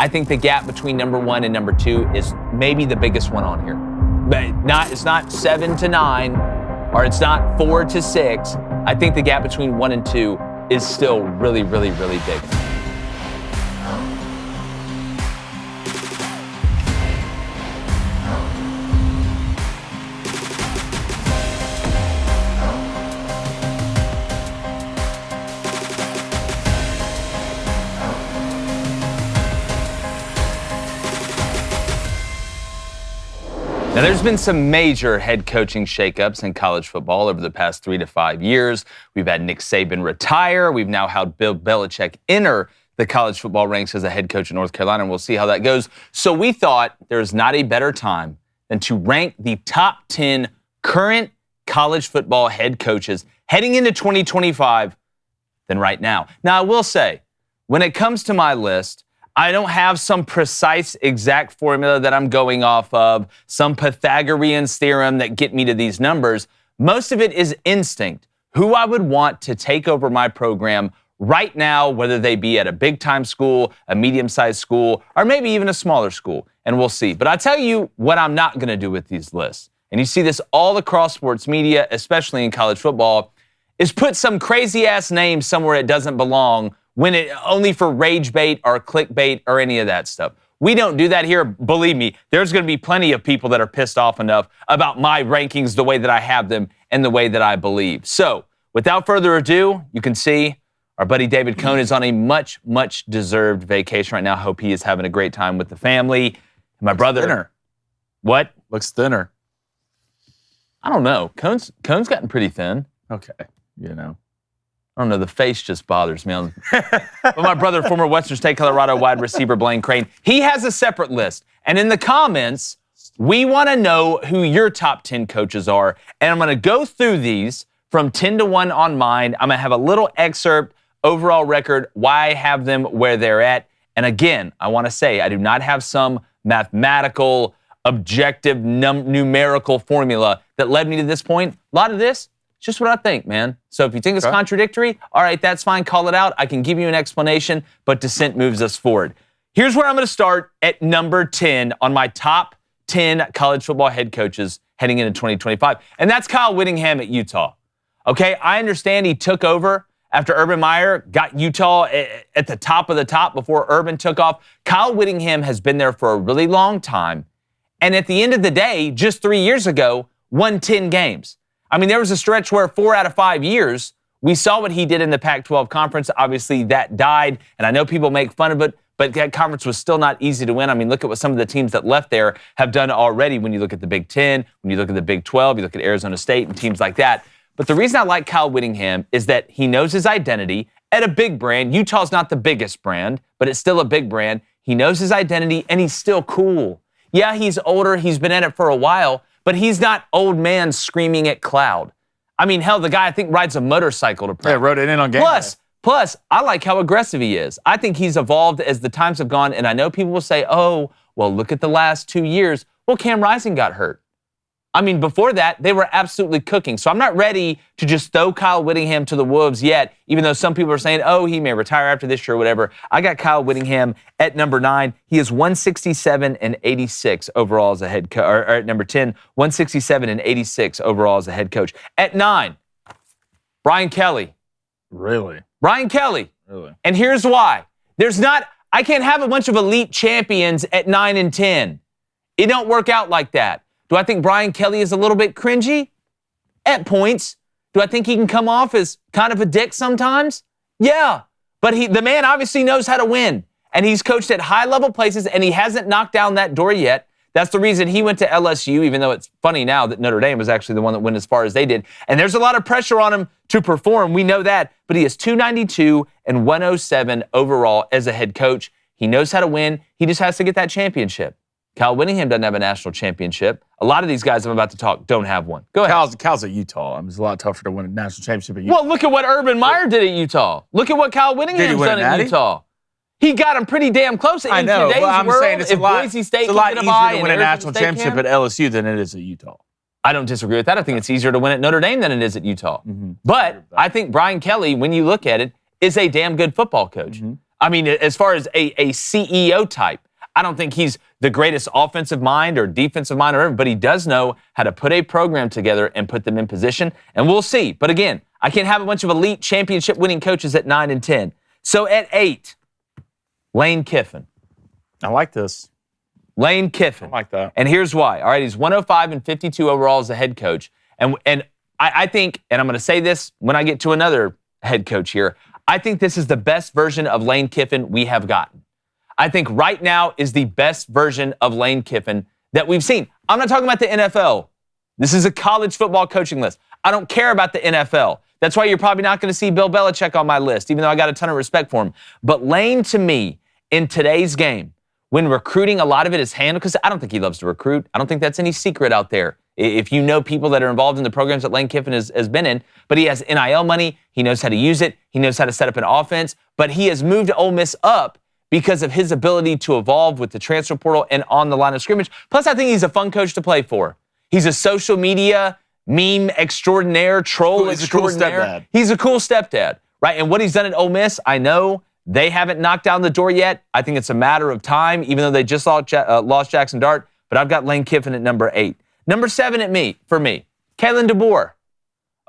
I think the gap between number 1 and number 2 is maybe the biggest one on here. But it's not 7 to 9, or it's not 4 to 6. I think the gap between 1 and 2 is still really, really, really big. Now, there's been some major head coaching shakeups in college football over the past 3 to 5 years. We've had Nick Saban retire. We've now had Bill Belichick enter the college football ranks as a head coach in North Carolina, and we'll see how that goes. So we thought there's not a better time than to rank the top 10 current college football head coaches heading into 2025 than right now. Now, I will say, when it comes to my list, I don't have some precise exact formula that I'm going off of, some Pythagorean theorem that get me to these numbers. Most of it is instinct. Who I would want to take over my program right now, whether they be at a big-time school, a medium-sized school, or maybe even a smaller school, and we'll see. But I'll tell you what I'm not going to do with these lists, and you see this all across sports media, especially in college football, is put some crazy-ass name somewhere it doesn't belong when it only for rage bait or clickbait or any of that stuff. We don't do that here. Believe me, there's going to be plenty of people that are pissed off enough about my rankings the way that I have them and the way that I believe. So, without further ado, you can see our buddy David Cohn is on a much, much deserved vacation right now. Hope he is having a great time with the family. My brother. Thinner. What? Looks thinner. I don't know. Cohn's gotten pretty thin. Okay. You know. I don't know, the face just bothers me. But my brother, former Western State Colorado wide receiver Blaine Crain, he has a separate list. And in the comments, we want to know who your top 10 coaches are. And I'm going to go through these from 10 to 1 on mine. I'm going to have a little excerpt, overall record, why I have them where they're at. And again, I want to say I do not have some mathematical, objective, numerical formula that led me to this point. A lot of this, it's just what I think, man. So if you think it's contradictory, all right, that's fine. Call it out. I can give you an explanation, but dissent moves us forward. Here's where I'm going to start at number 10 on my top 10 college football head coaches heading into 2025, and that's Kyle Whittingham at Utah. Okay, I understand he took over after Urban Meyer got Utah at the top of the top before Urban took off. Kyle Whittingham has been there for a really long time, and at the end of the day, just 3 years ago, won 10 games. I mean, there was a stretch where 4 out of 5 years, we saw what he did in the Pac-12 conference. Obviously, that died, and I know people make fun of it, but that conference was still not easy to win. I mean, look at what some of the teams that left there have done already when you look at the Big Ten, when you look at the Big 12, you look at Arizona State and teams like that. But the reason I like Kyle Whittingham is that he knows his identity at a big brand. Utah's not the biggest brand, but it's still a big brand. He knows his identity, and he's still cool. Yeah, he's older. He's been at it for a while, but he's not old man screaming at cloud. I mean, hell, the guy I think rides a motorcycle to practice. Yeah, rode it in on game Plus, I like how aggressive he is. I think he's evolved as the times have gone, and I know people will say, oh, well, look at the last 2 years. Well, Cam Rising got hurt. I mean, before that, they were absolutely cooking. So I'm not ready to just throw Kyle Whittingham to the wolves yet, even though some people are saying, oh, he may retire after this year or whatever. I got Kyle Whittingham at number 9. He is 167 and 86 overall as a head coach. Or at number 10, 167 and 86 overall as a head coach. At 9, Brian Kelly. Really? Brian Kelly. Really? And here's why. I can't have a bunch of elite champions at 9 and 10. It don't work out like that. Do I think Brian Kelly is a little bit cringy? At points. Do I think he can come off as kind of a dick sometimes? Yeah. But the man obviously knows how to win. And he's coached at high-level places, and he hasn't knocked down that door yet. That's the reason he went to LSU, even though it's funny now that Notre Dame was actually the one that went as far as they did. And there's a lot of pressure on him to perform. We know that. But he is 292 and 107 overall as a head coach. He knows how to win. He just has to get that championship. Kyle Whittingham doesn't have a national championship. A lot of these guys I'm about to talk don't have one. Go ahead. Kyle's at Utah. I mean, it's a lot tougher to win a national championship at Utah. Well, look at what Urban Meyer did at Utah. Look at what Kyle Whittingham's done at Utah. He got him pretty damn close. I know. Today's I'm world, saying it's if a lot, Boise State it's a lot can easier to win a national championship can, at LSU than it is at Utah. I don't disagree with that. I think it's easier to win at Notre Dame than it is at Utah. Mm-hmm. But I think Brian Kelly, when you look at it, is a damn good football coach. Mm-hmm. I mean, as far as a CEO type, I don't think he's the greatest offensive mind or defensive mind or whatever, but he does know how to put a program together and put them in position, and we'll see. But again, I can't have a bunch of elite championship-winning coaches at 9 and 10. So at 8, Lane Kiffin. I like this. Lane Kiffin. I like that. And here's why. All right, he's 105 and 52 overall as a head coach. And I think, and I'm going to say this when I get to another head coach here, I think this is the best version of Lane Kiffin we have gotten. I think right now is the best version of Lane Kiffin that we've seen. I'm not talking about the NFL. This is a college football coaching list. I don't care about the NFL. That's why you're probably not going to see Bill Belichick on my list, even though I got a ton of respect for him. But Lane, to me, in today's game, when recruiting, a lot of it is handled, because I don't think he loves to recruit. I don't think that's any secret out there. If you know people that are involved in the programs that Lane Kiffin has been in, but he has NIL money, he knows how to use it, he knows how to set up an offense, but he has moved Ole Miss up because of his ability to evolve with the transfer portal and on the line of scrimmage. Plus, I think he's a fun coach to play for. He's a social media meme extraordinaire, troll extraordinaire. He's a cool stepdad, right? And what he's done at Ole Miss, I know they haven't knocked down the door yet. I think it's a matter of time, even though they just lost Jackson Dart. But I've got Lane Kiffin at number 8. Number 7 for me, Kalen DeBoer.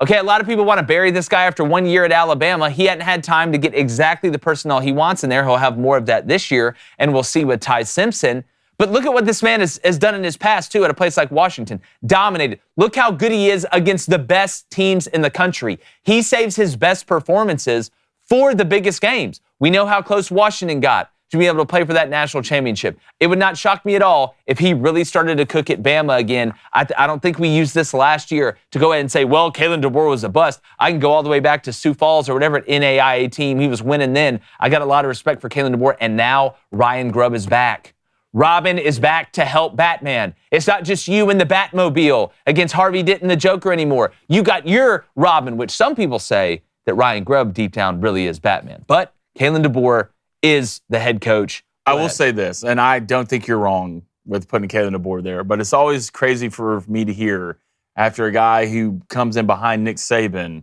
Okay, a lot of people want to bury this guy after 1 year at Alabama. He hadn't had time to get exactly the personnel he wants in there. He'll have more of that this year, and we'll see with Ty Simpson. But look at what this man has done in his past, too, at a place like Washington. Dominated. Look how good he is against the best teams in the country. He saves his best performances for the biggest games. We know how close Washington got to be able to play for that national championship. It would not shock me at all if he really started to cook at Bama again. I don't think we used this last year to go ahead and say, well, Kalen DeBoer was a bust. I can go all the way back to Sioux Falls or whatever NAIA team he was winning then. I got a lot of respect for Kalen DeBoer, and now Ryan Grubb is back. Robin is back to help Batman. It's not just you in the Batmobile against Harvey Dent and the Joker anymore. You got your Robin, which some people say that Ryan Grubb deep down really is Batman. But Kalen DeBoer is the head coach. I will say this, and I don't think you're wrong with putting Kalen DeBoer there, but it's always crazy for me to hear after a guy who comes in behind Nick Saban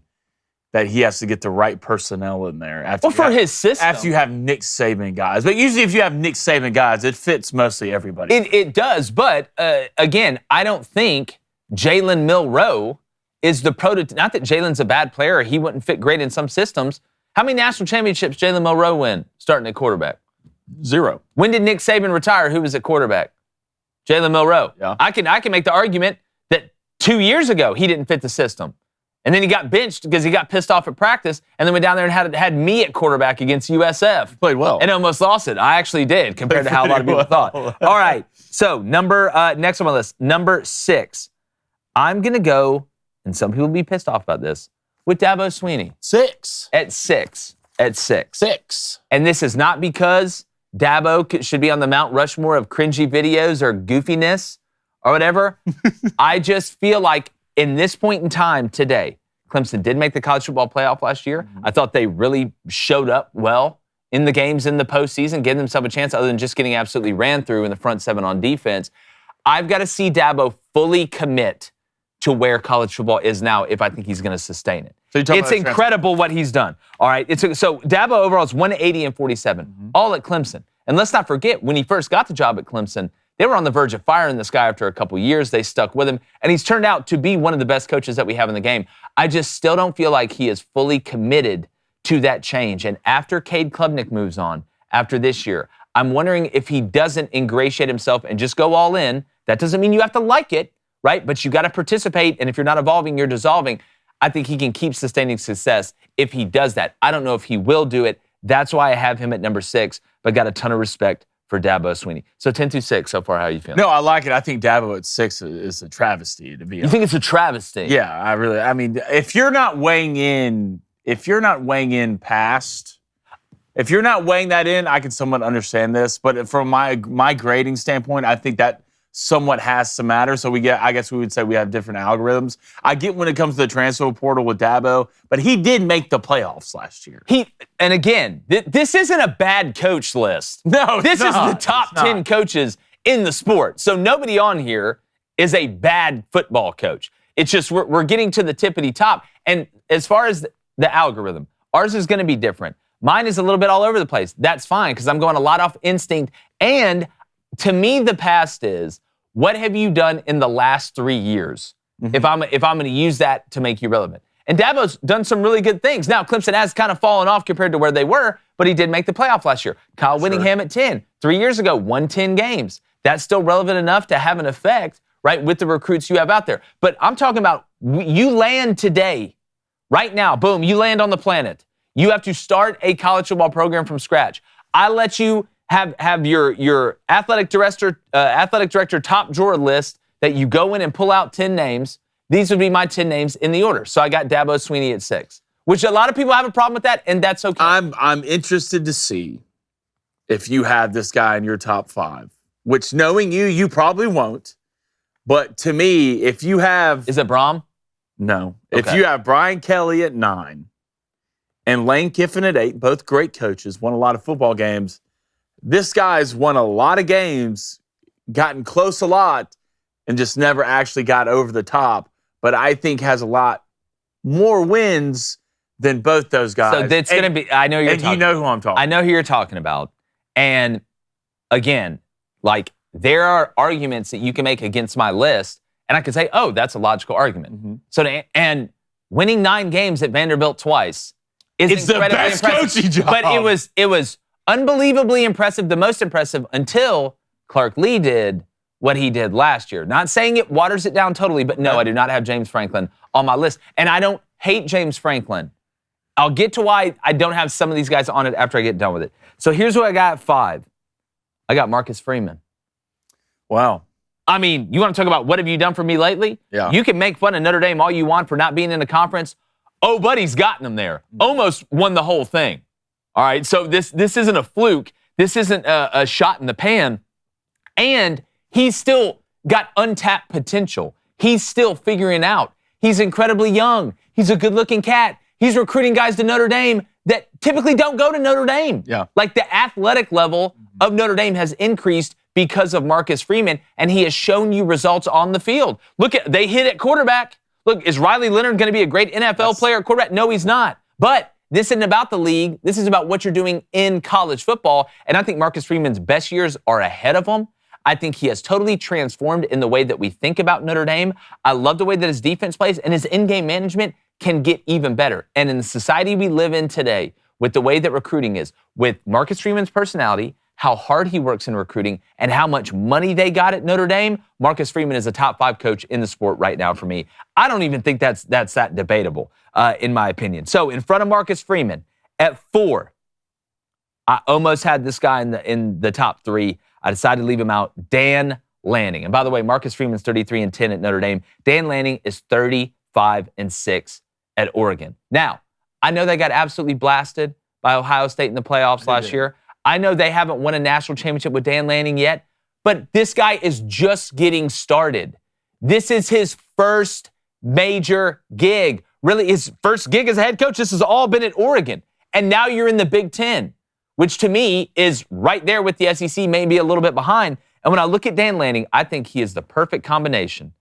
that he has to get the right personnel in there. His system. After you have Nick Saban guys. But usually if you have Nick Saban guys, it fits mostly everybody. It does, but again, I don't think Jalen Milroe is the prototype. Not that Jalen's a bad player. He wouldn't fit great in some systems. How many national championships Jalen Milroe win starting at quarterback? 0. When did Nick Saban retire? Who was at quarterback? Jalen Milroe. Yeah. I can make the argument that 2 years ago he didn't fit the system. And then he got benched because he got pissed off at practice and then went down there and had me at quarterback against USF. Played well. And almost lost it. I actually did compared to how a lot of people thought. All right. So next on my list, number 6. I'm going to go, and some people will be pissed off about this, with Dabo Swinney. 6. At 6. 6. And this is not because Dabo should be on the Mount Rushmore of cringy videos or goofiness or whatever. I just feel like in this point in time today, Clemson did make the college football playoff last year. Mm-hmm. I thought they really showed up well in the games in the postseason, gave themselves a chance other than just getting absolutely ran through in the front 7 on defense. I've got to see Dabo fully commit to where college football is now if I think he's going to sustain it. So it's incredible what he's done. All right. So Dabo overall is 180 and 47, all at Clemson. And let's not forget, when he first got the job at Clemson, they were on the verge of firing this guy after a couple years. They stuck with him, and he's turned out to be one of the best coaches that we have in the game. I just still don't feel like he is fully committed to that change. And after Cade Klubnik moves on, after this year, I'm wondering if he doesn't ingratiate himself and just go all in. That doesn't mean you have to like it, right? But you got to participate, and if you're not evolving, you're dissolving. I think he can keep sustaining success if he does that. I don't know if he will do it. That's why I have him at number 6, but got a ton of respect for Dabo Swinney. So 10-6 so far. How are you feeling? No, I like it. I think Dabo at 6 is a travesty, to be honest. You think it's a travesty? Yeah, I mean, if you're not weighing that in, I can somewhat understand this. But from my grading standpoint, I think that somewhat has to matter. So I guess we would say we have different algorithms. I get when it comes to the transfer portal with Dabo, but he did make the playoffs last year. And again, this isn't a bad coach list. No, this is the top 10 coaches in the sport. So nobody on here is a bad football coach. It's just we're getting to the tippity top. And as far as the algorithm, ours is going to be different. Mine is a little bit all over the place. That's fine because I'm going a lot off instinct. And to me, the past is, what have you done in the last 3 years? If I'm going to use that to make you relevant. And Dabo's done some really good things. Now, Clemson has kind of fallen off compared to where they were, but he did make the playoff last year. Kyle Whittingham at 10. 3 years ago, won 10 games. That's still relevant enough to have an effect, right, with the recruits you have out there. But I'm talking about you land today, right now, boom, you land on the planet. You have to start a college football program from scratch. I let you have your athletic director top drawer list that you go in and pull out 10 names. These would be my 10 names in the order. So I got Dabo Swinney at 6, which a lot of people have a problem with that, and that's okay. I'm interested to see if you have this guy in your top 5, which knowing you probably won't. But to me, if you have... Is it Brom? No. Okay. If you have Brian Kelly at 9 and Lane Kiffin at 8, both great coaches, won a lot of football games, this guy's won a lot of games, gotten close a lot, and just never actually got over the top. But I think has a lot more wins than both those guys. So it's going to be, I know you're and talking. You know who I'm talking. I know who you're talking about. And again, like, there are arguments that you can make against my list, and I can say, oh, that's a logical argument. So, and winning 9 games at Vanderbilt twice is incredibly the best impressive. coaching job. But it was unbelievably impressive, the most impressive, until Clark Lee did what he did last year. Not saying it waters it down totally, but no, I do not have James Franklin on my list. And I don't hate James Franklin. I'll get to why I don't have some of these guys on it after I get done with it. So here's what I got at 5. I got Marcus Freeman. Wow. I mean, you want to talk about what have you done for me lately? Yeah. You can make fun of Notre Dame all you want for not being in the conference. Oh, buddy's gotten them there. Almost won the whole thing. All right, so this isn't a fluke. This isn't a shot in the pan. And he's still got untapped potential. He's still figuring out. He's incredibly young. He's a good-looking cat. He's recruiting guys to Notre Dame that typically don't go to Notre Dame. Yeah. Like, the athletic level of Notre Dame has increased because of Marcus Freeman, and he has shown you results on the field. Look, they hit at quarterback. Look, is Riley Leonard going to be a great NFL player at quarterback? No, he's not. But this isn't about the league. This is about what you're doing in college football, and I think Marcus Freeman's best years are ahead of him. I think he has totally transformed in the way that we think about Notre Dame. I love the way that his defense plays, and his in-game management can get even better. And in the society we live in today, with the way that recruiting is, with Marcus Freeman's personality, how hard he works in recruiting, and how much money they got at Notre Dame, Marcus Freeman is a top 5 coach in the sport right now for me. I don't even think that's that debatable, in my opinion. So in front of Marcus Freeman, at 4, I almost had this guy in the top 3. I decided to leave him out, Dan Lanning. And by the way, Marcus Freeman's 33-10 at Notre Dame. Dan Lanning is 35-6 at Oregon. Now, I know they got absolutely blasted by Ohio State in the playoffs last year. I know they haven't won a national championship with Dan Lanning yet, but this guy is just getting started. This is his first major gig. Really, his first gig as a head coach. This has all been at Oregon. And now you're in the Big Ten, which to me is right there with the SEC, maybe a little bit behind. And when I look at Dan Lanning, I think he is the perfect combination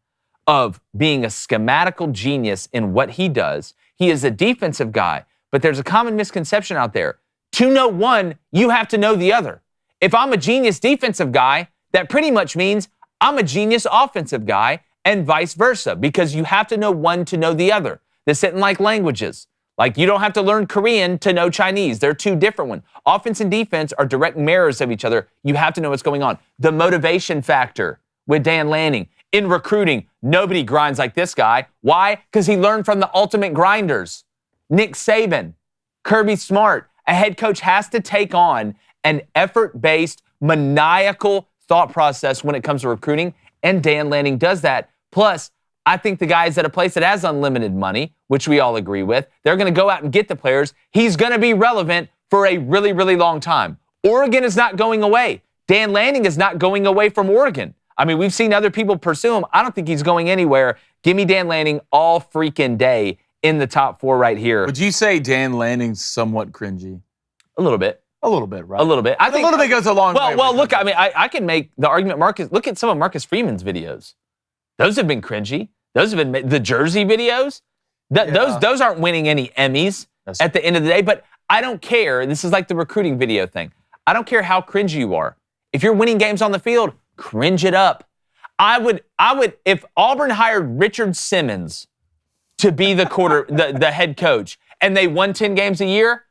of being a schematical genius in what he does. He is a defensive guy, but there's a common misconception out there. To know one, you have to know the other. If I'm a genius defensive guy, that pretty much means I'm a genius offensive guy, and vice versa, because you have to know one to know the other. This isn't like languages. Like, you don't have to learn Korean to know Chinese. They're two different ones. Offense and defense are direct mirrors of each other. You have to know what's going on. The motivation factor with Dan Lanning. In recruiting, nobody grinds like this guy. Why? Because he learned from the ultimate grinders. Nick Saban, Kirby Smart. A head coach has to take on an effort-based, maniacal thought process when it comes to recruiting, and Dan Lanning does that. Plus, I think the guy is at a place that has unlimited money, which we all agree with. They're going to go out and get the players. He's going to be relevant for a really, really long time. Oregon is not going away. Dan Lanning is not going away from Oregon. I mean, we've seen other people pursue him. I don't think he's going anywhere. Give me Dan Lanning all freaking day in the top 4 right here. Would you say Dan Lanning's somewhat cringy? A little bit. A little bit, right? A little bit. I think a little bit goes a long way. Well, look, I mean, I can make the argument, Marcus, look at some of Marcus Freeman's videos. Those have been cringy. Those have been the Jersey videos. Those aren't winning any Emmys at the end of the day. But I don't care. This is like the recruiting video thing. I don't care how cringy you are. If you're winning games on the field, cringe it up. I would, if Auburn hired Richard Simmons to be the head coach, and they won 10 games a year,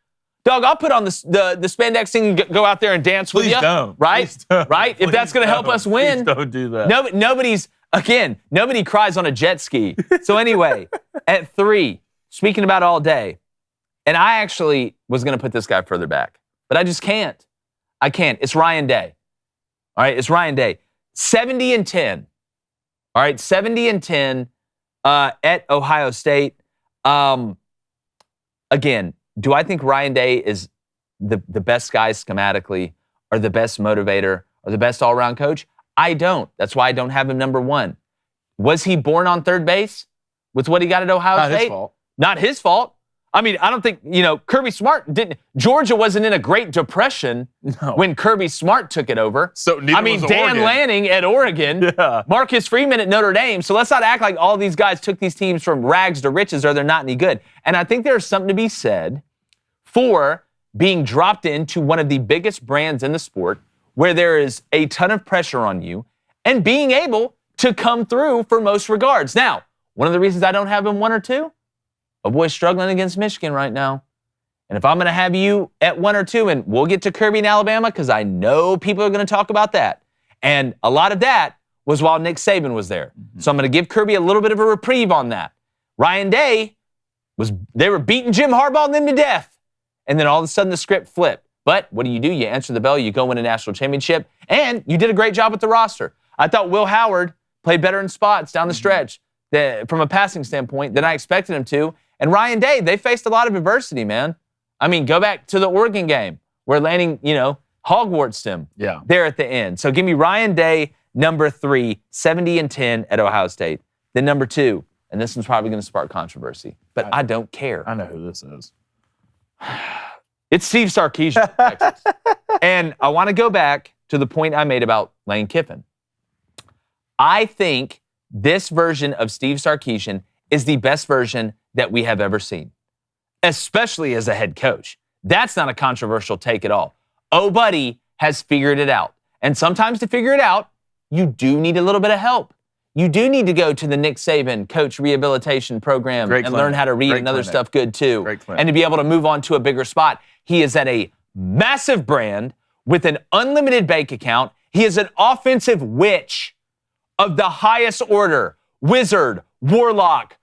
dog, I'll put on the spandex thing and go out there and dance with you. Please don't. Right? Please don't. Right? If that's going to help us win. Please don't do that. Nobody cries on a jet ski. So anyway, at 3, speaking about all day, and I actually was going to put this guy further back, but I just can't. I can't. It's Ryan Day. All right, it's Ryan Day. 70-10. All right, 70-10 at Ohio State. Again, do I think Ryan Day is the best guy schematically, or the best motivator, or the best all-around coach? I don't. That's why I don't have him number 1. Was he born on third base with what he got at Ohio State? Not his fault. Not his fault. I mean, I don't think, Kirby Smart didn't. Georgia wasn't in a Great Depression when Kirby Smart took it over. So Dan Oregon. Lanning at Oregon, Marcus Freeman at Notre Dame. So let's not act like all these guys took these teams from rags to riches, or they're not any good. And I think there's something to be said for being dropped into one of the biggest brands in the sport, where there is a ton of pressure on you, and being able to come through for most regards. Now, one of the reasons I don't have him 1 or 2, a boy's struggling against Michigan right now. And if I'm going to have you at 1 or 2, and we'll get to Kirby in Alabama, because I know people are going to talk about that. And a lot of that was while Nick Saban was there. Mm-hmm. So I'm going to give Kirby a little bit of a reprieve on that. Ryan Day, they were beating Jim Harbaugh and them to death. And then all of a sudden the script flipped. But what do? You answer the bell, you go win a national championship, and you did a great job with the roster. I thought Will Howard played better in spots down the stretch from a passing standpoint than I expected him to. And Ryan Day, they faced a lot of adversity, man. I mean, go back to the Oregon game where Lanning, hogwartsed him there at the end. So give me Ryan Day, number 3, 70-10 at Ohio State. Then number 2, and this one's probably going to spark controversy, but I don't care. I know who this is. It's Steve Sarkisian, Texas. And I want to go back to the point I made about Lane Kiffin. I think this version of Steve Sarkisian is the best version that we have ever seen, especially as a head coach. That's not a controversial take at all. Oh, buddy has figured it out. And sometimes to figure it out, you do need a little bit of help. You do need to go to the Nick Saban coach rehabilitation program and learn how to read and other stuff good too. And to be able to move on to a bigger spot. He is at a massive brand with an unlimited bank account. He is an offensive witch of the highest order. Wizard, warlock,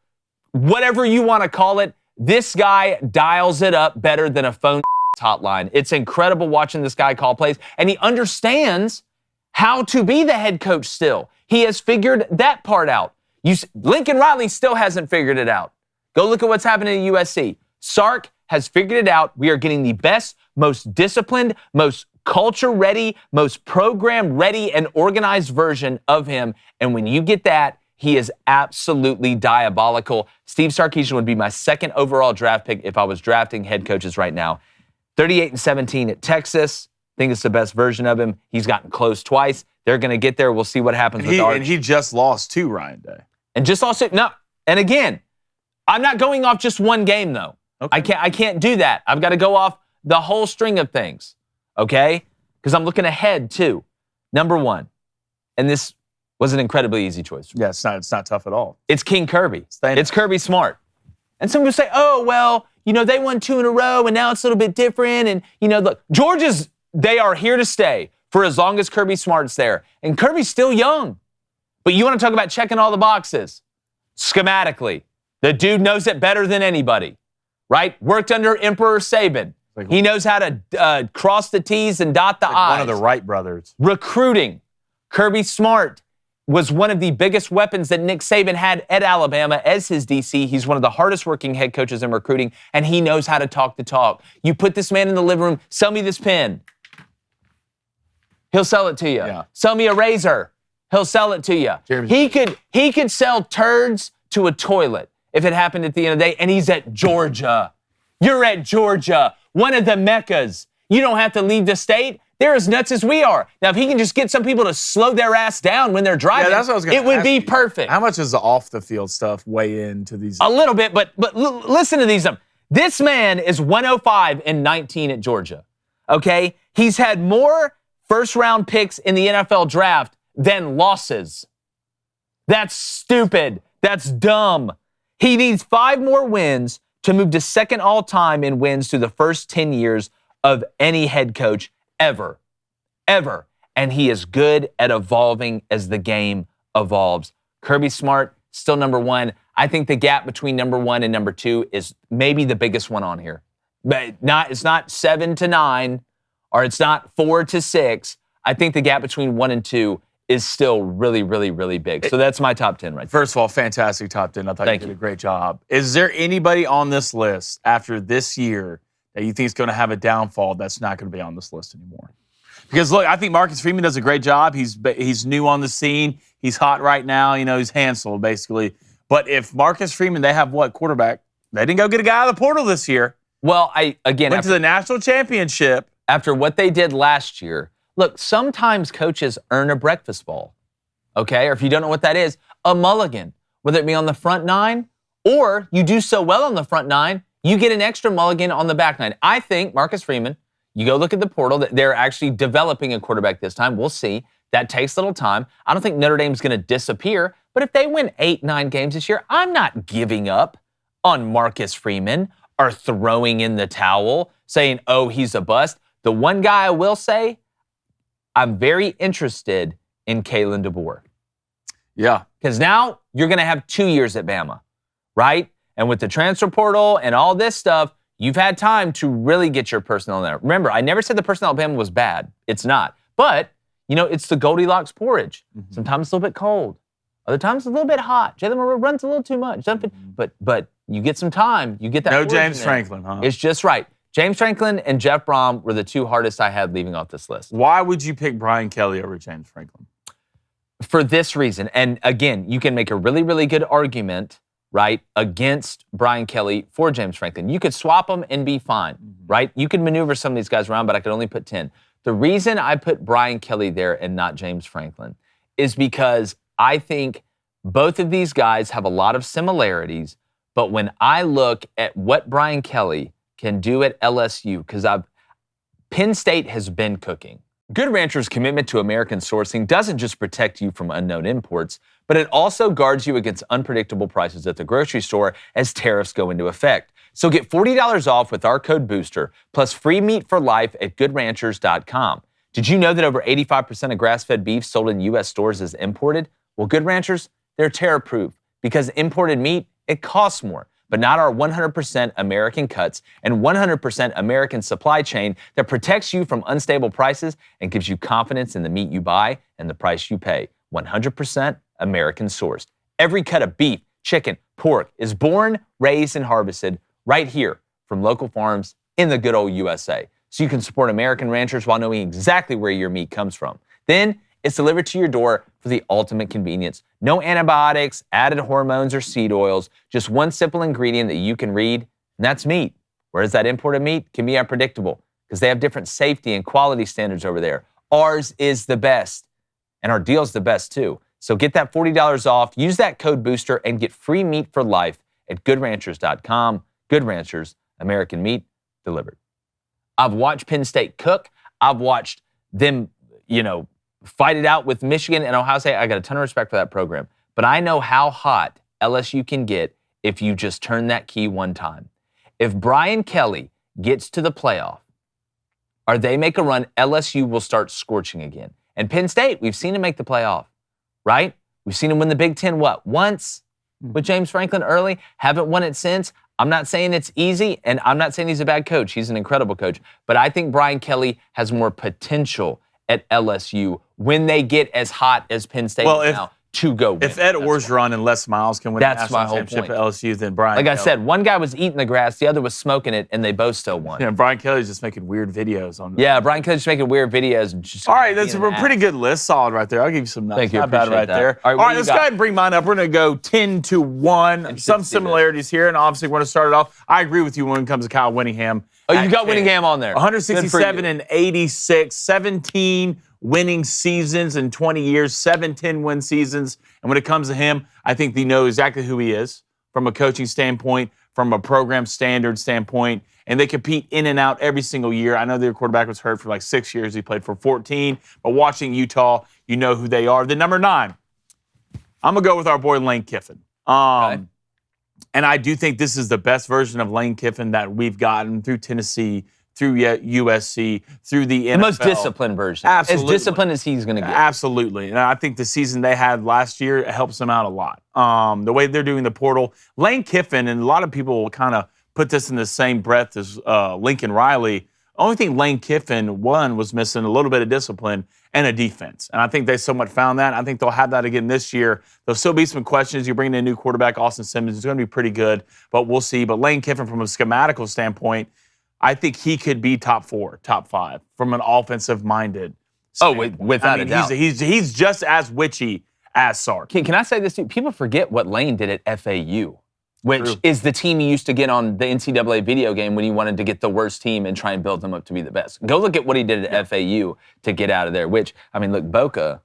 whatever you want to call it. This guy dials it up better than a phone hotline. It's incredible watching this guy call plays. And he understands how to be the head coach still. He has figured that part out. Lincoln Riley still hasn't figured it out. Go look at what's happening at USC. Sark has figured it out. We are getting the best, most disciplined, most culture-ready, most program-ready and organized version of him. And when you get that, he is absolutely diabolical. Steve Sarkisian would be my 2nd overall draft pick if I was drafting head coaches right now. 38-17 at Texas. I think it's the best version of him. He's gotten close twice. They're going to get there. We'll see what happens with Arch. And he just lost to Ryan Day. And just also, no. And again, I'm not going off just one game, though. Okay. I can't do that. I've got to go off the whole string of things, okay? Because I'm looking ahead, too. Number 1, and this was an incredibly easy choice. Yeah, it's not tough at all. It's King Kirby. It's Kirby Smart. And some will say, oh, well, they won 2 in a row, and now it's a little bit different. And, look, they are here to stay for as long as Kirby Smart's there. And Kirby's still young. But you want to talk about checking all the boxes. Schematically, the dude knows it better than anybody, right? Worked under Emperor Saban. He knows how to cross the T's and dot the I's. One of the Wright brothers. Recruiting. Kirby Smart was one of the biggest weapons that Nick Saban had at Alabama as his DC. He's one of the hardest working head coaches in recruiting, and he knows how to talk the talk. You put this man in the living room, sell me this pen. He'll sell it to you. Yeah. Sell me a razor. He'll sell it to you. He could sell turds to a toilet if it happened at the end of the day, and he's at Georgia. You're at Georgia, one of the meccas. You don't have to leave the state. They're as nuts as we are. Now, if he can just get some people to slow their ass down when they're driving, that's what I was gonna it would ask be you. perfect. How much does the off-the-field stuff weigh into these? A little bit, but listen to these. This man is 105-19 at Georgia. Okay? He's had more first-round picks in the NFL draft than losses. That's stupid. That's dumb. He needs 5 more wins to move to second all-time in wins through the first 10 years of any head coach ever. Ever. And he is good at evolving as the game evolves. Kirby Smart, still number 1. I think the gap between number 1 and number 2 is maybe the biggest one on here. But it's not 7 to 9, or it's not 4 to 6. I think the gap between 1 and 2 is still really, really, really big. So that's my top 10 right there. First of all, fantastic top 10. I thought you did a great job. Is there anybody on this list after this year that you think is going to have a downfall that's not going to be on this list anymore? Because, look, I think Marcus Freeman does a great job. He's new on the scene. He's hot right now. You know, he's Hansel, basically. But if Marcus Freeman, they have what quarterback? They didn't go get a guy out of the portal this year. Well, went to the national championship. After what they did last year, look, sometimes coaches earn a breakfast ball, okay? Or if you don't know what that is, a mulligan, whether it be on the front 9 or you do so well on the front 9, you get an extra mulligan on the back 9. I think Marcus Freeman, you go look at the portal, that they're actually developing a quarterback this time. We'll see. That takes a little time. I don't think Notre Dame's going to disappear, but if they win 8-9 games this year, I'm not giving up on Marcus Freeman or throwing in the towel, saying, oh, he's a bust. The one guy I will say, I'm very interested in Kalen DeBoer. Yeah. Because now you're going to have 2 years at Bama, right? And with the transfer portal and all this stuff, you've had time to really get your personnel in there. Remember, I never said the personnel at Bama was bad. It's not. But, you know, it's the Goldilocks porridge. Mm-hmm. Sometimes it's a little bit cold. Other times it's a little bit hot. Jalen Monroe runs a little too much. But you get some time. You get that. No James Franklin, huh? It's just right. James Franklin and Jeff Brom were the 2 hardest I had leaving off this list. Why would you pick Brian Kelly over James Franklin? For this reason. And again, you can make a really, really good argument, right, against Brian Kelly for James Franklin. You could swap them and be fine, right? You could maneuver some of these guys around, but I could only put 10. The reason I put Brian Kelly there and not James Franklin is because I think both of these guys have a lot of similarities, but when I look at what Brian Kelly can do at LSU, because Penn State has been cooking. Good Rancher's commitment to American sourcing doesn't just protect you from unknown imports, but it also guards you against unpredictable prices at the grocery store as tariffs go into effect. So get $40 off with our code BOOSTER, plus free meat for life at goodranchers.com. Did you know that over 85% of grass-fed beef sold in U.S. stores is imported? Well, Good Ranchers, they're tariff-proof because imported meat, it costs more, but not our 100% American cuts and 100% American supply chain that protects you from unstable prices and gives you confidence in the meat you buy and the price you pay. 100% American sourced. Every cut of beef, chicken, pork is born, raised, and harvested right here from local farms in the good old USA. So you can support American ranchers while knowing exactly where your meat comes from. Then it's delivered to your door for the ultimate convenience. No antibiotics, added hormones, or seed oils. Just one simple ingredient that you can read, and that's meat. Whereas that imported meat can be unpredictable because they have different safety and quality standards over there. Ours is the best, and our deal's the best too. So get that $40 off, use that code BOOSTER, and get free meat for life at goodranchers.com. Good Ranchers, American meat delivered. I've watched Penn State cook. I've watched them, fight it out with Michigan and Ohio State. I got a ton of respect for that program. But I know how hot LSU can get if you just turn that key one time. If Brian Kelly gets to the playoff or they make a run, LSU will start scorching again. And Penn State, we've seen him make the playoff, right? We've seen him win the Big Ten, once with James Franklin early. Haven't won it since. I'm not saying it's easy, and I'm not saying he's a bad coach. He's an incredible coach. But I think Brian Kelly has more potential at LSU when they get as hot as Penn State now to go win. If Ed Orgeron and Les Miles can win the national championship at LSU, then Brian Like Kelly. I said, one guy was eating the grass, the other was smoking it, and they both still won. Yeah, Brian Kelly's just making weird videos on. Yeah, Brian Kelly's just making weird videos. And just all right, that's a pretty good list. Solid right there. I'll give you some nuts. Thank you. Not bad right there. All right, let's go ahead and bring mine up. We're going to go 10-1. Some similarities here, and obviously we're going to start it off. I agree with you when it comes to Kyle Winningham. Oh, you got Winningham on there. 167 and 86, 17 winning seasons in 20 years, 7 10-win seasons. And when it comes to him, I think they know exactly who he is from a coaching standpoint, from a program standard standpoint, and they compete in and out every single year. I know their quarterback was hurt for like 6 years. He played for 14. But watching Utah, you know who they are. The number 9, I'm going to go with our boy Lane Kiffin. Okay. And I do think this is the best version of Lane Kiffin that we've gotten through Tennessee, through USC, through the NFL. The most disciplined version. Absolutely. As disciplined as he's going to get. Absolutely. And I think the season they had last year helps them out a lot. The way they're doing the portal. Lane Kiffin, and a lot of people will kind of put this in the same breath as Lincoln Riley. Only thing Lane Kiffin, was missing a little bit of discipline and a defense. And I think they somewhat found that. I think they'll have that again this year. There'll still be some questions. You bring in a new quarterback, Austin Simmons. It's going to be pretty good, but we'll see. But Lane Kiffin, from a schematical standpoint, I think he could be top 4, top 5 from an offensive-minded standpoint. Without a doubt. He's just as witchy as Sark. Can I say this too? People forget what Lane did at FAU, which is the team he used to get on the NCAA video game when he wanted to get the worst team and try and build them up to be the best. Go look at what he did at FAU to get out of there, which, I mean, look, Boca.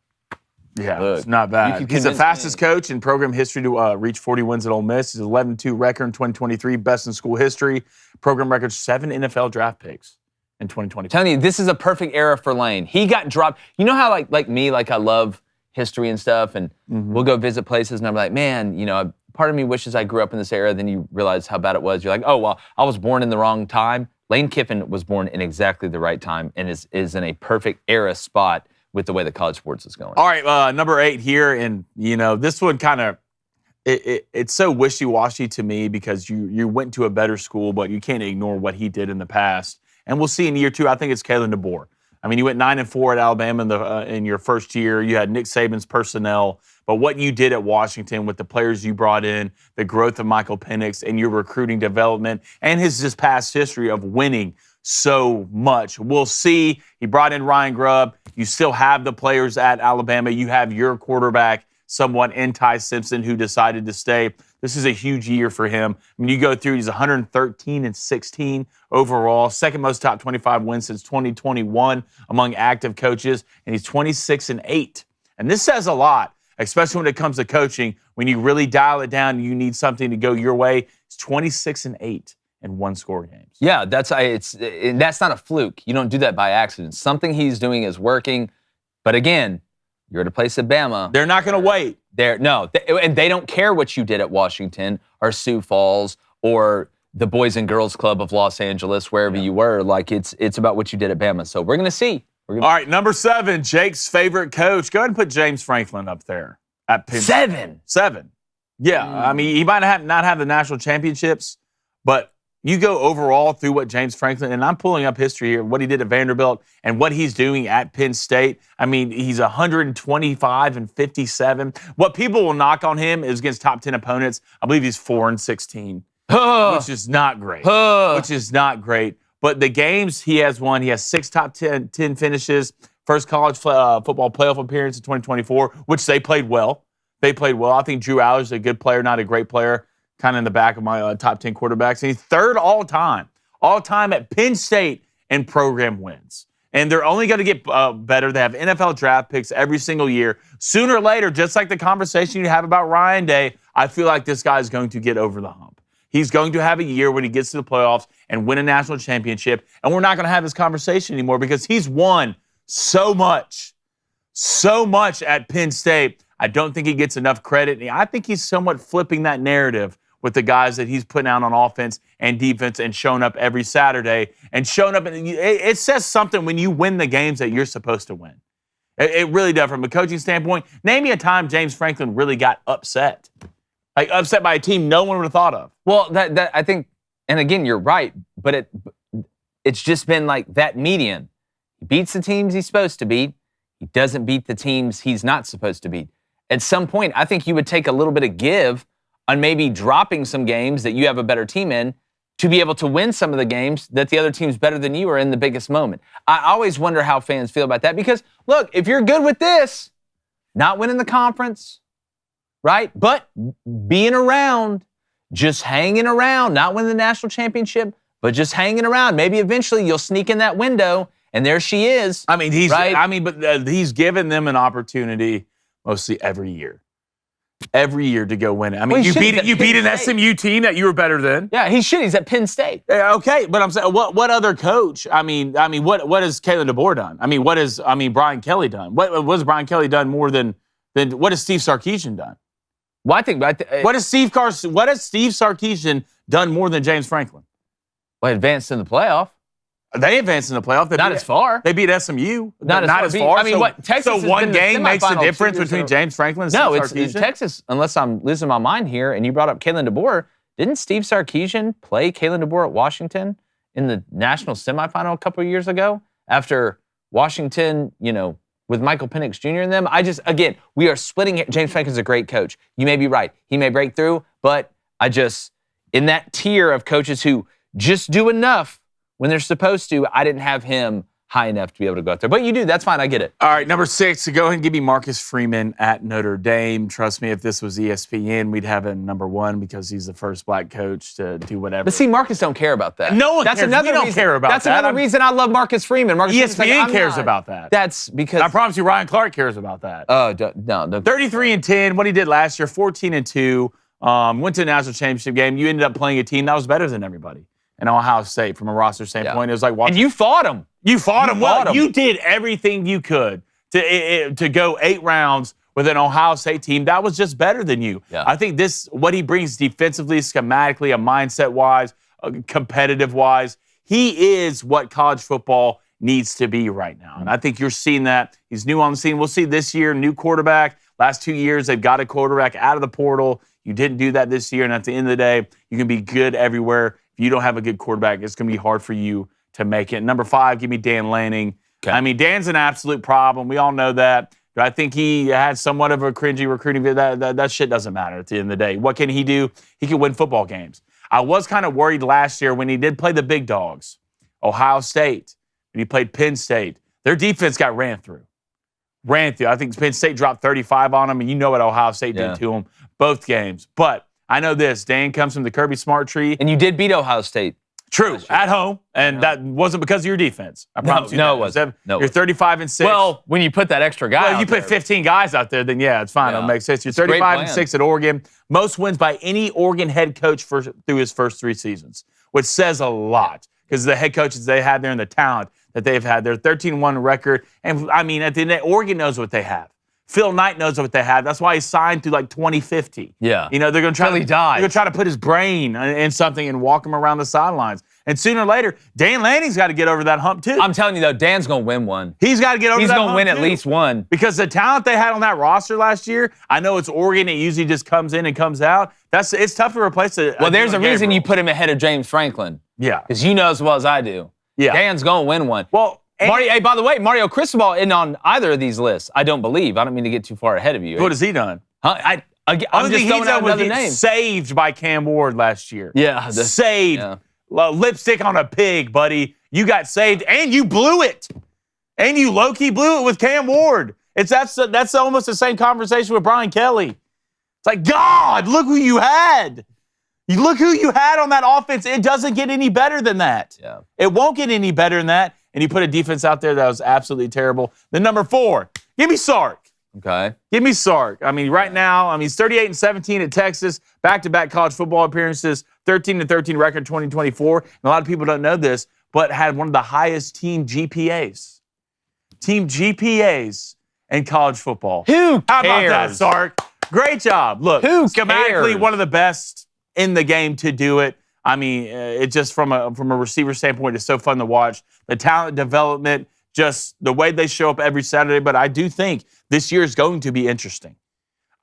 Yeah, look, it's not bad. He's the fastest coach in program history to reach 40 wins at Ole Miss. He's 11-2 record in 2023, best in school history. Program record 7 NFL draft picks in 2020. I'm telling you, this is a perfect era for Lane. He got dropped. You know how like me, like I love history and stuff, and we'll go visit places, and I'm like, man, you know, part of me wishes I grew up in this era. Then you realize how bad it was. You're like, oh, well, I was born in the wrong time. Lane Kiffin was born in exactly the right time and is in a perfect era spot with the way that college sports is going. All right, number 8 here, and you know this one kind of it's so wishy-washy to me because you went to a better school, but you can't ignore what he did in the past. And we'll see in year 2. I think it's Kalen DeBoer. I mean, you went 9-4 at Alabama in your first year. You had Nick Saban's personnel, but what you did at Washington with the players you brought in, the growth of Michael Penix, and your recruiting development, and his just past history of winning so much. We'll see. He brought in Ryan Grubb. You still have the players at Alabama. You have your quarterback, somewhat in Ty Simpson, who decided to stay. This is a huge year for him. I mean, you go through, he's 113-16 overall, second most top 25 wins since 2021 among active coaches, and he's 26-8. And this says a lot, especially when it comes to coaching. When you really dial it down, you need something to go your way. It's 26-8 in one-score games. Yeah, that's not a fluke. You don't do that by accident. Something he's doing is working. But again, you're at a place at Bama. They're not going to wait. And they don't care what you did at Washington or Sioux Falls or the Boys and Girls Club of Los Angeles, wherever you were. Like, it's about what you did at Bama. So we're going to see. All right, number 7, Jake's favorite coach. Go ahead and put James Franklin up there at Penn. 7. Yeah, I mean, he might not have the national championships, but you go overall through what James Franklin, and I'm pulling up history here, what he did at Vanderbilt and what he's doing at Penn State. I mean, he's 125-57. What people will knock on him is against top 10 opponents. I believe he's 4-16, which is not great. But the games he has won, he has 6 top 10 finishes, first college football playoff appearance in 2024, which they played well. I think Drew Aller's a good player, not a great player. Kind of in the back of my top 10 quarterbacks. And he's 3rd all-time at Penn State in program wins. And they're only going to get better. They have NFL draft picks every single year. Sooner or later, just like the conversation you have about Ryan Day, I feel like this guy is going to get over the hump. He's going to have a year when he gets to the playoffs and win a national championship. And we're not going to have this conversation anymore because he's won so much at Penn State. I don't think he gets enough credit. And I think he's somewhat flipping that narrative with the guys that he's putting out on offense and defense and showing up every Saturday and showing up. And it says something when you win the games that you're supposed to win. It really does. From a coaching standpoint, name me a time James Franklin really got upset. Like upset by a team no one would have thought of. Well, that I think, and again, you're right, but it's just been like that median. He beats the teams he's supposed to beat. He doesn't beat the teams he's not supposed to beat. At some point, I think you would take a little bit of give on maybe dropping some games that you have a better team in to be able to win some of the games that the other team's better than you are in the biggest moment. I always wonder how fans feel about that because, look, if you're good with this, not winning the conference, right? But being around, just hanging around, not winning the national championship, but just hanging around. Maybe eventually you'll sneak in that window, and there she is. But he's given them an opportunity mostly every year. every year to go win it. I mean, Well, he you should. beat He's you at beat Penn an State. SMU team that you were better than. Yeah, he should. He's at Penn State. Yeah, okay, but I'm saying, what other coach? I mean, what has Kalen DeBoer done? I mean, what has Brian Kelly done? What has Brian Kelly done more than what has Steve Sarkisian done? Well, I think. What has Steve Sarkisian done more than James Franklin? Well, advanced in the playoff. They advanced in the playoff. Not as far. They beat SMU. Not as far. I mean, what Texas So has been one in the game makes the semifinal 2 difference years between in a- James Franklin and No, Steve it's Sarkisian? Texas. Unless I'm losing my mind here, and you brought up Kalen DeBoer. Didn't Steve Sarkisian play Kalen DeBoer at Washington in the national semifinal a couple of years ago after Washington, with Michael Penix Jr. in them? Again, we are splitting it. James Franklin's a great coach. You may be right. He may break through, but in that tier of coaches who just do enough when they're supposed to, I didn't have him high enough to be able to go out there. But you do. That's fine. I get it. All right, number 6, so go ahead and give me Marcus Freeman at Notre Dame. Trust me, if this was ESPN, we'd have him number 1 because he's the first black coach to do whatever. But see, Marcus don't care about that. No one that's cares. Another We don't reason, care about that's that. another reason I love Marcus Freeman. Marcus Freeman's like, ESPN I'm cares not. about that. That's because I promise you, Ryan Clark cares about that. no. 33-10, what he did last year, 14-2. Went to a national championship game. You ended up playing a team that was better than everybody. And Ohio State, from a roster standpoint, it was like watching. And you fought him. You fought him well. fought him. You did everything you could to go 8 rounds with an Ohio State team that was just better than you. Yeah. I think what he brings defensively, schematically, a mindset-wise, competitive-wise, he is what college football needs to be right now. And I think you're seeing that. He's new on the scene. We'll see this year, new quarterback. Last 2 years, they've got a quarterback out of the portal. You didn't do that this year. And at the end of the day, you can be good everywhere. If you don't have a good quarterback, it's going to be hard for you to make it. Number 5, give me Dan Lanning. Okay. I mean, Dan's an absolute problem. We all know that. Do I think he had somewhat of a cringy recruiting video? That shit doesn't matter at the end of the day. What can he do? He can win football games. I was kind of worried last year when he did play the big dogs, Ohio State, when he played Penn State. Their defense got ran through. I think Penn State dropped 35 on them, and you know what Ohio State did to them both games. But I know this. Dan comes from the Kirby Smart tree. And you did beat Ohio State. True, at home, and that wasn't because of your defense. I promise you. No, that. it wasn't. No. You're 35-6. Well, when you put that extra guy you out put 15 guys out there, then yeah, it's fine. Yeah. It'll make sense. You're It's a great 35-6 at Oregon. Most wins by any Oregon head coach through his first 3 seasons, which says a lot because the head coaches they had there and the talent that they've had. Their 13-1 record, and I mean, at the end of the day, Oregon knows what they have. Phil Knight knows what they have. That's why he signed through like 2050. Yeah. They're going to try Till he to died. They're going to try to put his brain in something and walk him around the sidelines. And sooner or later, Dan Lanning's got to get over that hump too. I'm telling you, though, Dan's going to win one. He's got to get over He's that going hump to win at too. least one. Because the talent they had on that roster last year, I know it's Oregon. It usually just comes in and comes out. It's tough to replace it. Well, there's a reason you put him ahead of James Franklin. Yeah. Because you know as well as I do. Yeah. Dan's going to win one. Well, hey, by the way, Mario Cristobal isn't on either of these lists. I don't believe. I don't mean to get too far ahead of you. What has he done? Huh? I'm Only just thing throwing he's out done was another get name. saved by Cam Ward last year. Yeah. Saved. Yeah. Lipstick on a pig, buddy. You got saved and you blew it. And you low-key blew it with Cam Ward. That's almost the same conversation with Brian Kelly. It's like, God, look who you had. You look who you had on that offense. It doesn't get any better than that. Yeah. It won't get any better than that. And you put a defense out there that was absolutely terrible. Then number 4, give me Sark. Okay. Give me Sark. I mean, right now, he's 38-17 at Texas, back-to-back college football appearances, 13-13 record 2024. And a lot of people don't know this, but had one of the highest team GPAs. Team GPAs in college football. Who cares? How about that, Sark? Great job. Look, Who schematically, cares? one of the best in the game to do it. I mean, it just from a receiver standpoint, it's so fun to watch. The talent development, just the way they show up every Saturday. But I do think this year is going to be interesting.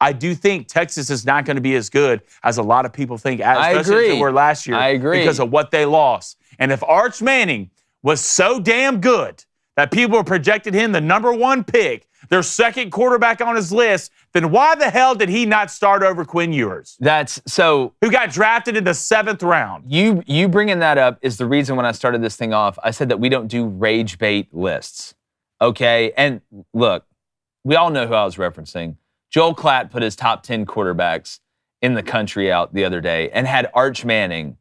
I do think Texas is not going to be as good as a lot of people think, especially as they were last year. I agree. Because of what they lost. And if Arch Manning was so damn good that people projected him the number 1 pick, their second quarterback on his list, then why the hell did he not start over Quinn Ewers? That's so. Who got drafted in the 7th round? You bringing that up is the reason when I started this thing off, I said that we don't do rage bait lists. Okay? And look, we all know who I was referencing. Joel Klatt put his top 10 quarterbacks in the country out the other day and had Arch Manning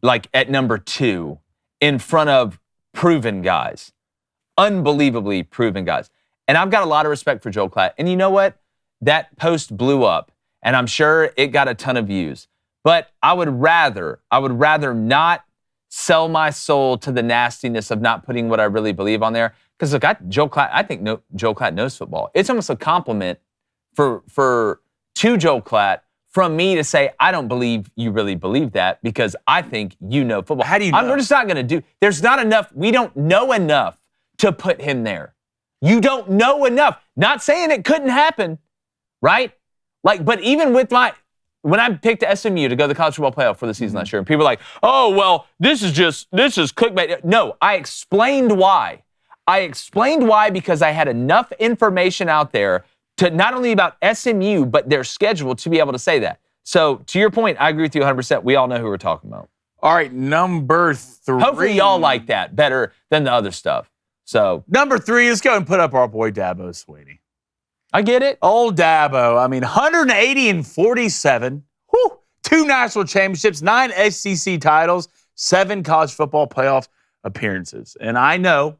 like at number 2 in front of proven guys. Unbelievably proven guys. And I've got a lot of respect for Joel Klatt. And you know what? That post blew up. and I'm sure it got a ton of views. But I would rather not sell my soul to the nastiness of not putting what I really believe on there. Because look, Joel Klatt knows football. It's almost a compliment to Joel Klatt from me to say, I don't believe you really believe that because I think you know football. How do you know? We're just not going to do. There's not enough. We don't know enough to put him there. You don't know enough. Not saying it couldn't happen, right? Like, but even with when I picked SMU to go to the college football playoff for the season last year, and people were like, oh, well, this is clickbait. No, I explained why. Because I had enough information out there to not only about SMU, but their schedule to be able to say that. So to your point, I agree with you 100%. We all know who we're talking about. All right, number 3. Hopefully y'all like that better than the other stuff. So number 3, let's go and put up our boy Dabo Swinney. I get it. Old Dabo. I mean, 180-47. Whew. 2 national championships, 9 SEC titles, 7 college football playoff appearances. And I know,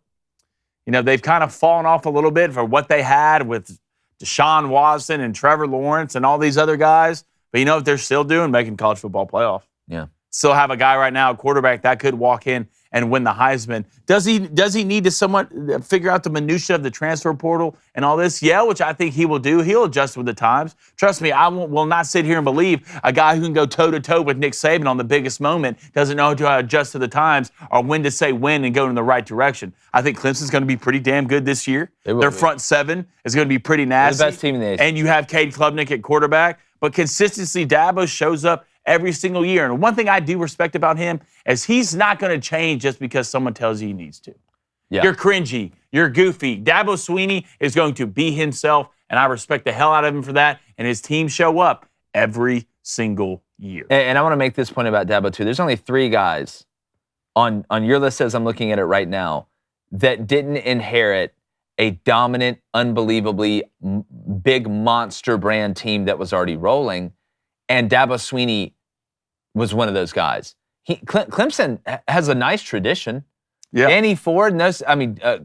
they've kind of fallen off a little bit for what they had with Deshaun Watson and Trevor Lawrence and all these other guys. But you know what they're still doing? Making college football playoff. Yeah. Still have a guy right now, a quarterback, that could walk in and win the Heisman. Does he need to somewhat figure out the minutia of the transfer portal and all this? Yeah, which I think he will do. He'll adjust with the times. Trust me, I will not sit here and believe a guy who can go toe-to-toe with Nick Saban on the biggest moment doesn't know how to adjust to the times or when to say when and go in the right direction. I think Clemson's going to be pretty damn good this year. Their front 7 is going to be pretty nasty. The best team in the ACC. And you have Cade Klubnik at quarterback. But consistency, Dabo shows up every single year. And one thing I do respect about him is he's not going to change just because someone tells you he needs to. Yeah. You're cringy. You're goofy. Dabo Swinney is going to be himself, and I respect the hell out of him for that. And his team show up every single year. And I want to make this point about Dabo, too. There's only 3 guys on your list as I'm looking at it right now that didn't inherit a dominant, unbelievably big monster brand team that was already rolling. And Dabo Swinney was one of those guys. Clemson has a nice tradition. Yeah. Danny Ford knows,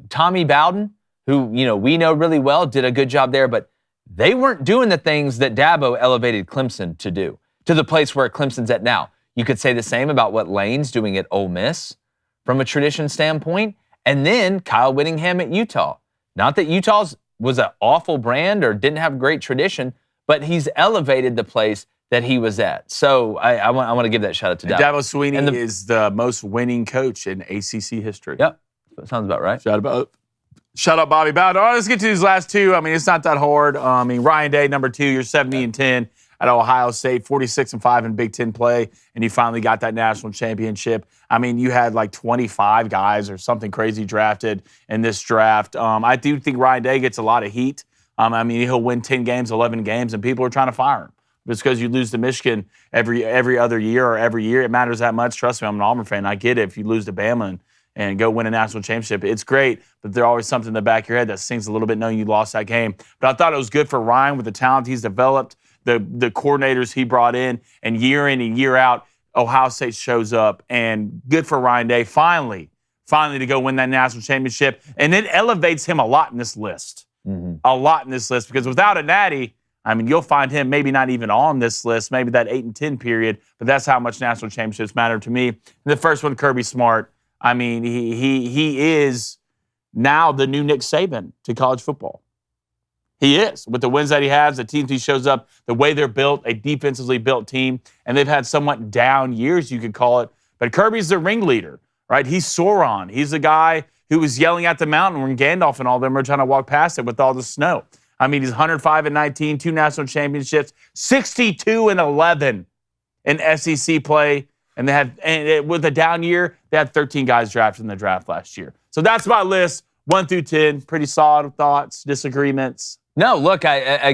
Tommy Bowden, who, we know really well, did a good job there, but they weren't doing the things that Dabo elevated Clemson to do, to the place where Clemson's at now. You could say the same about what Lane's doing at Ole Miss from a tradition standpoint. And then Kyle Whittingham at Utah. Not that Utah's was an awful brand or didn't have great tradition, but he's elevated the place that he was at. So I want to give that shout out to Dabo. Dabo Swinney is the most winning coach in ACC history. Yep, that sounds about right. Shout out Bobby Bowden. All right, let's get to these last 2. It's not that hard. Ryan Day, number 2, you're 70-10 at Ohio State, 46-5 in Big Ten play, and you finally got that national championship. You had like 25 guys or something crazy drafted in this draft. I do think Ryan Day gets a lot of heat. He'll win 10 games, 11 games, and people are trying to fire him. Just because you lose to Michigan every other year or every year, it matters that much. Trust me, I'm an Auburn fan. I get it. If you lose to Bama and go win a national championship, it's great. But there's always something in the back of your head that stings a little bit knowing you lost that game. But I thought it was good for Ryan with the talent he's developed, the coordinators he brought in and and year out, Ohio State shows up. And good for Ryan Day, finally to go win that national championship. And it elevates him a lot in this list. Mm-hmm. A lot in this list. Because without a natty, you'll find him maybe not even on this list, maybe that 8-10 period, but that's how much national championships matter to me. And the first one, Kirby Smart. He is now the new Nick Saban to college football. He is. With the wins that he has, the teams he shows up, the way they're built, a defensively built team, and they've had somewhat down years, you could call it. But Kirby's the ringleader, right? He's Sauron. He's the guy who was yelling at the mountain when Gandalf and all them were trying to walk past it with all the snow. He's 105-19, 2 national championships, 62-11 in SEC play, and with a down year, they had 13 guys drafted in the draft last year. So that's my list, 1 through 10. Pretty solid thoughts, disagreements. No, look, I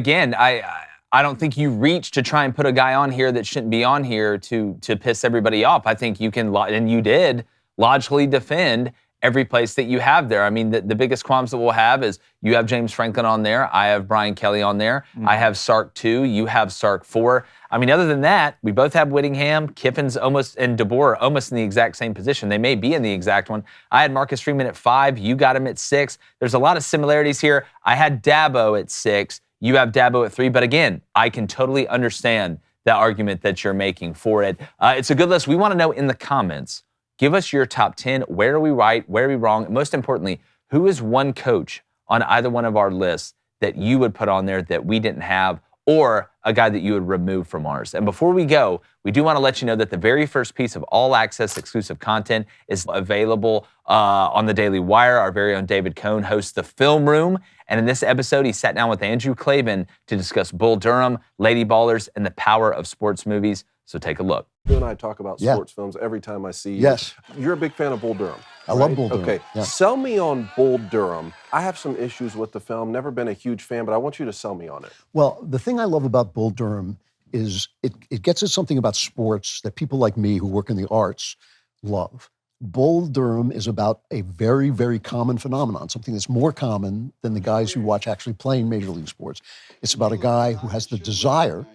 don't think you reach to try and put a guy on here that shouldn't be on here to piss everybody off. I think you can, and you did, logically defend every place that you have there. The biggest qualms that we'll have is you have James Franklin on there. I have Brian Kelly on there. Mm-hmm. I have Sark 2. You have Sark 4. Other than that, we both have Whittingham, Kiffin's almost, and DeBoer almost in the exact same position. They may be in the exact one. I had Marcus Freeman at 5. You got him at 6. There's a lot of similarities here. I had Dabo at 6. You have Dabo at 3. But again, I can totally understand the argument that you're making for it. It's a good list. We want to know in the comments, give us your top 10. Where are we right? Where are we wrong? And most importantly, who is one coach on either one of our lists that you would put on there that we didn't have, or a guy that you would remove from ours? And before we go, we do want to let you know that the very first piece of all access exclusive content is available on the Daily Wire. Our very own David Cohn hosts the Film Room. And in this episode, he sat down with Andrew Klavan to discuss Bull Durham, Lady Ballers, and the power of sports movies. So take a look. You and I talk about sports films every time I see you. Yes. You're a big fan of Bull Durham. I love Bull Durham. Okay. Yeah. Sell me on Bull Durham. I have some issues with the film. Never been a huge fan, but I want you to sell me on it. Well, the thing I love about Bull Durham is it gets at something about sports that people like me who work in the arts love. Bull Durham is about a very, very common phenomenon, something that's more common than the guys who watch actually playing Major League sports. It's about a guy who has the desire,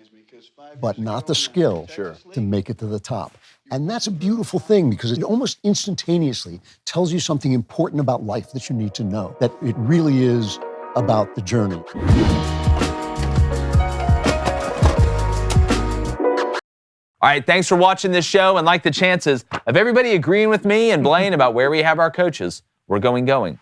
but not the skill to make it to the top. And that's a beautiful thing because it almost instantaneously tells you something important about life that you need to know, that it really is about the journey. All right, thanks for watching this show. And like the chances of everybody agreeing with me and Blaine about where we have our coaches, we're gone.